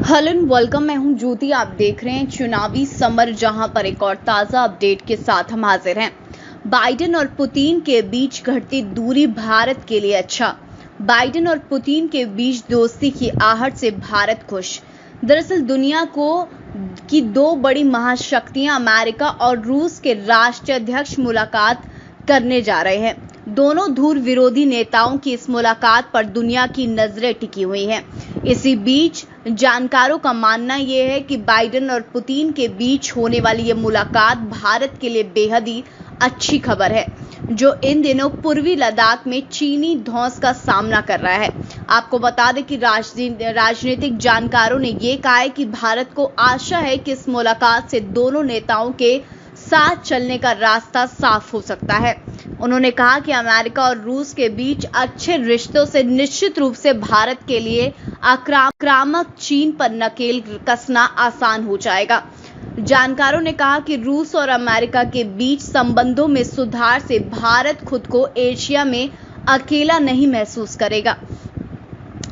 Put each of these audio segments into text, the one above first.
Hello and welcome. मैं हूं ज्योति। आप देख रहे हैं चुनावी समर, जहां पर एक और ताज़ा अपडेट के साथ हम हाजिर हैं। बाइडेन और पुतिन के बीच घटती दूरी भारत के लिए अच्छा। बाइडेन और पुतिन के बीच दोस्ती की आहट से भारत खुश। दरअसल दुनिया की दो बड़ी महाशक्तियां अमेरिका और रूस के राष्ट्राध्यक्ष मुलाकात करने जा रहे हैं। दोनों धुर विरोधी नेताओं की इस मुलाकात पर दुनिया की नजरें टिकी हुई हैं। इसी बीच जानकारों का मानना यह है कि बाइडेन और पुतिन के बीच होने वाली ये मुलाकात भारत के लिए बेहद ही अच्छी खबर है, जो इन दिनों पूर्वी लद्दाख में चीनी धौंस का सामना कर रहा है। आपको बता दें कि राजनीतिक जानकारों ने यह कहा है कि भारत को आशा है कि इस मुलाकात से दोनों नेताओं के साथ चलने का रास्ता साफ हो सकता है। उन्होंने कहा कि अमेरिका और रूस के बीच अच्छे रिश्तों से निश्चित रूप से भारत के लिए आक्रामक चीन पर नकेल कसना आसान हो जाएगा। जानकारों ने कहा कि रूस और अमेरिका के बीच संबंधों में सुधार से भारत खुद को एशिया में अकेला नहीं महसूस करेगा।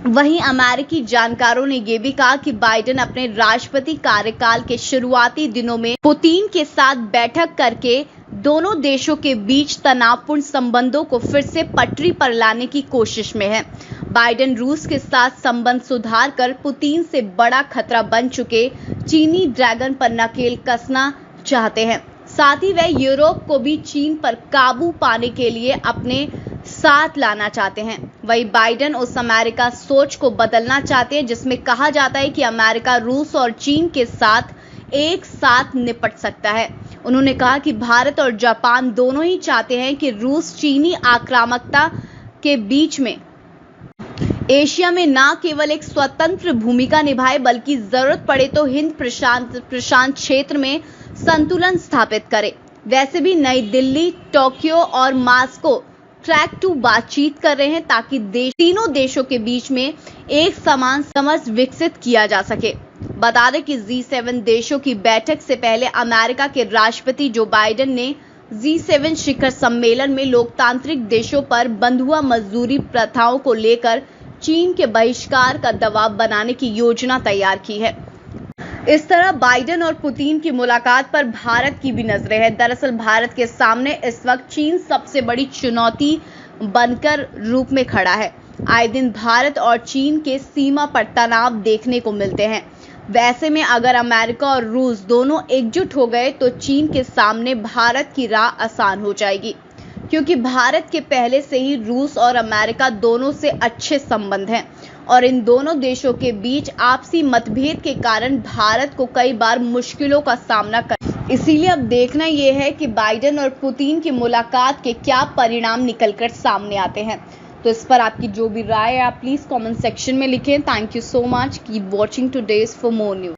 वहीं अमेरिकी जानकारों ने यह भी कहा कि बाइडेन अपने राष्ट्रपति कार्यकाल के शुरुआती दिनों में पुतिन के साथ बैठक करके दोनों देशों के बीच तनावपूर्ण संबंधों को फिर से पटरी पर लाने की कोशिश में है। बाइडेन रूस के साथ संबंध सुधार कर पुतिन से बड़ा खतरा बन चुके चीनी ड्रैगन पर नकेल कसना चाहते हैं। साथ ही वह यूरोप को भी चीन पर काबू पाने के लिए अपने साथ लाना चाहते हैं। वहीं बाइडेन उस अमेरिका सोच को बदलना चाहते हैं जिसमें कहा जाता है कि अमेरिका रूस और चीन के साथ एक साथ निपट सकता है। उन्होंने कहा कि भारत और जापान दोनों ही चाहते हैं कि रूस चीनी आक्रामकता के बीच में एशिया में न केवल एक स्वतंत्र भूमिका निभाए, बल्कि जरूरत पड़े तो हिंद प्रशांत क्षेत्र में संतुलन स्थापित करे। वैसे भी नई दिल्ली, टोक्यो और मास्को ट्रैक 2 बातचीत कर रहे हैं ताकि तीनों देशों के बीच में एक समान समझ विकसित किया जा सके। बता दें कि G7 देशों की बैठक से पहले अमेरिका के राष्ट्रपति जो बाइडेन ने G7 शिखर सम्मेलन में लोकतांत्रिक देशों पर बंधुआ मजदूरी प्रथाओं को लेकर चीन के बहिष्कार का दबाव बनाने की योजना तैयार की है। इस तरह बाइडेन और पुतिन की मुलाकात पर भारत की भी नजरें हैं। दरअसल भारत के सामने इस वक्त चीन सबसे बड़ी चुनौती बनकर रूप में खड़ा है। आए दिन भारत और चीन के सीमा पर तनाव देखने को मिलते हैं। वैसे में अगर अमेरिका और रूस दोनों एकजुट हो गए तो चीन के सामने भारत की राह आसान हो जाएगी, क्योंकि भारत के पहले से ही रूस और अमेरिका दोनों से अच्छे संबंध हैं और इन दोनों देशों के बीच आपसी मतभेद के कारण भारत को कई बार मुश्किलों का सामना कर। इसीलिए अब देखना यह है कि बाइडेन और पुतिन की मुलाकात के क्या परिणाम निकलकर सामने आते हैं। तो इस पर आपकी जो भी राय है आप प्लीज कमेंट सेक्शन में लिखें। Thank you so much. Keep watching today's for more news.